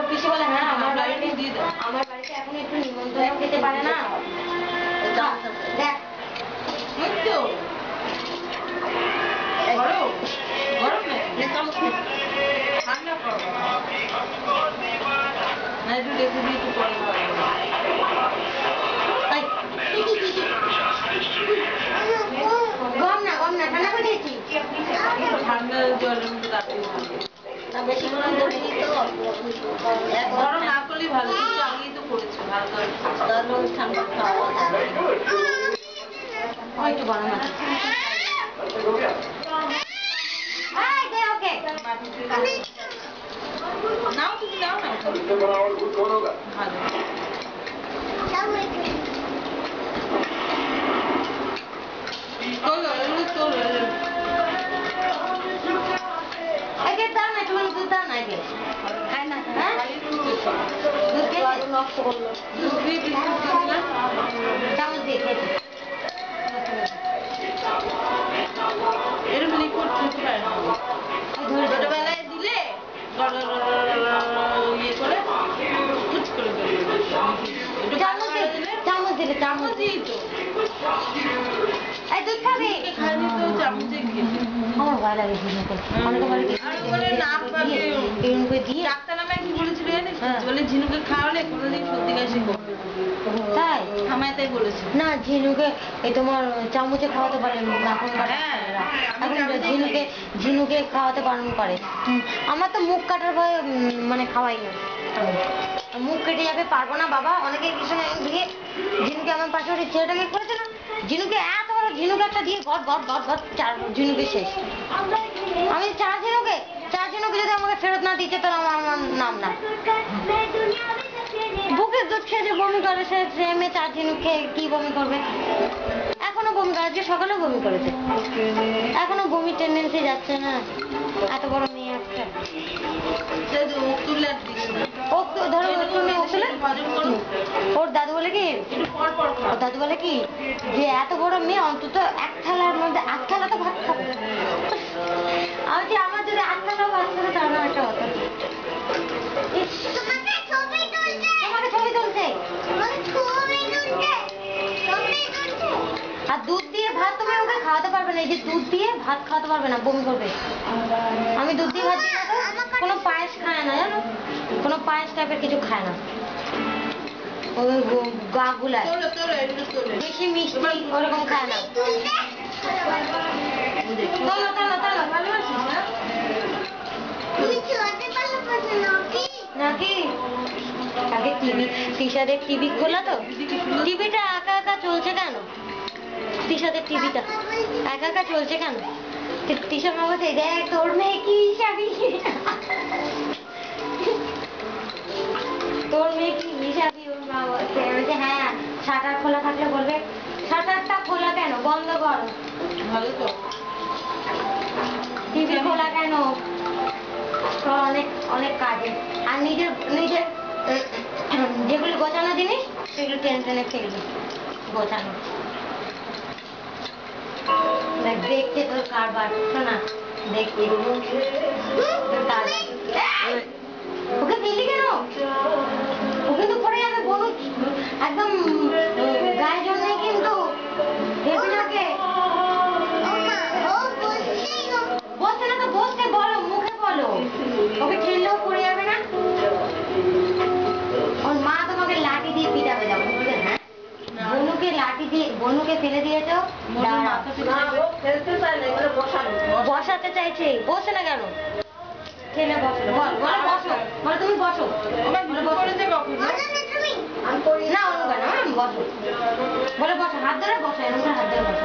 পিসি বলে হ্যাঁ আমার বাড়িতে এখন একটু নিমন্ত্রণ খেতে পারে না। দেখ গরম ঠান্ডা করো না একটু রেখে দিয়ে একটু পরে গম না ঠান্ডা করে দিয়েছি। ঠান্ডা জলের মধ্যে রাখতে বেশি গরম গরম না করলেই ভালো, কিন্তু আগেই তো করেছো হালকা ঠান্ডা একটু গরম আছে। নাও তুমি নাও না ভালো তোলো এগুলো তোলো একে দাও না তুমি দুধ দাও না একে খায় না হ্যাঁ দুধ খেয়ে নষ্ট করলো দুধ দিয়ে বিস্কুট দিলাম চামচ দিয়ে খেতে এরকম লিকুইড খেতে পারে না ছোটবেলায় দিলে ইয়ে করে কুচ করে চামচ দিলে চামচ দিই তো এই দুধ খাবে খালি তো চামচে খেতে আমার ভালো লাগে ঝিনুকে অনেকে বলে ঝিনুকে দিয়ে ডাক্তার নামে কি বলেছিল জানিস বলে ঝিনুকে খাওয়ালে কোনোদিন সর্দি কাশি কমবে তাই আমায় তাই বলেছে না ঝিনুকে এই তোমার চামচে খাওয়াতে পারে এখন ঝিনুকে খাওয়াতে বারণ করে। আমার তো মুখ কাটার ভয়ে মানে খাওয়াই না, মুখ কেটে যাবে পারবো না বাবা। অনেকে দিয়ে ঝিনুকে আমার পাশে ওই ছেলেটাকে করেছে না, ঝিনুকে এত বড় ঝিনুকে একটা দিয়ে ঘট ঘট ঘট ঘট চার ঝিনুকে শেষ। আমি চার ঝিনুকে যদি আমাকে ফেরত না দিচ্ছে তাহলে আমার নাম না। বুকের দুধ খেয়ে যে বমি করে সে মেয়ে চার ঝিনুক খেয়ে কি বমি করবে? এখনো বমি করে, যে সকালেও বমি করেছে, এখনো বমি টেন্ডেন্সি যাচ্ছে না। এত বড় মেয়ে একটা ধরো ওর দাদু বলে কি যে এত বড় মেয়ে অন্তত এক থালার মধ্যে 8 থালা তো ভাত খাবে। আমি যে আমার যদি 8 থালা ভাত খাবে তাহলে একটা কথা তোমাকে ছবি তুলছে আর দুধ দিয়ে ভাত তুমি ওকে খাওয়াতে পারবে না। এই যে দুধ দিয়ে ভাত খাওয়াতে পারবে না, বমি করবে। আমি দুধ দিয়ে ভাত দিই না, কোনো পায়েস খায় না জানো, কোনো পায়েস টাইপের কিছু খায় না। ওই গা গুলায় বেশি মিষ্টি ওরকম খায় না। নাকি আগে টিশাদের টিভি খোলা তো, টিভিটা একা একা চলছে কেন? টিশাদের টিভিটা একা একা চলছে কেন? টিশার মা বলছে দেখ তোর মেয়ে কি হিসাবি, তোর মেয়ে কি হিসাবি। ওর মা বলছে হ্যাঁ শাটার খোলা থাকলে বলবে শাটারটা খোলা কেন, বন্ধ কর। ভালো তো টিভি খোলা কেন? অনেক অনেক কাজে আর নিজের যেগুলো গোছানো জিনিস সেগুলো টেনে টেনে ফেলবি গোছানো। দেখছে তোর কারবার, শোনা দেখছি ওকে দিলি কেন? ও কিন্তু পড়ে যাবে বলুন একদম গায়ের জন্য কিন্তু বসছে না তো বসতে বলো, মুখে বলো, ওকে ঠেললেও পড়ে যাবে না। ওর মা তোমাকে লাঠি দিয়ে পিটাবে যাবো, হ্যাঁ বনুকে ফেলে দিয়েছ, বসাতে চাইছে, বসে না কেন? ঠেলে বসো, বলো বসো, বলো তুমি বসো না অন্য কেন বসো, বলে বসো হাত ধরে বসো, এরকম হাত ধরে বসো।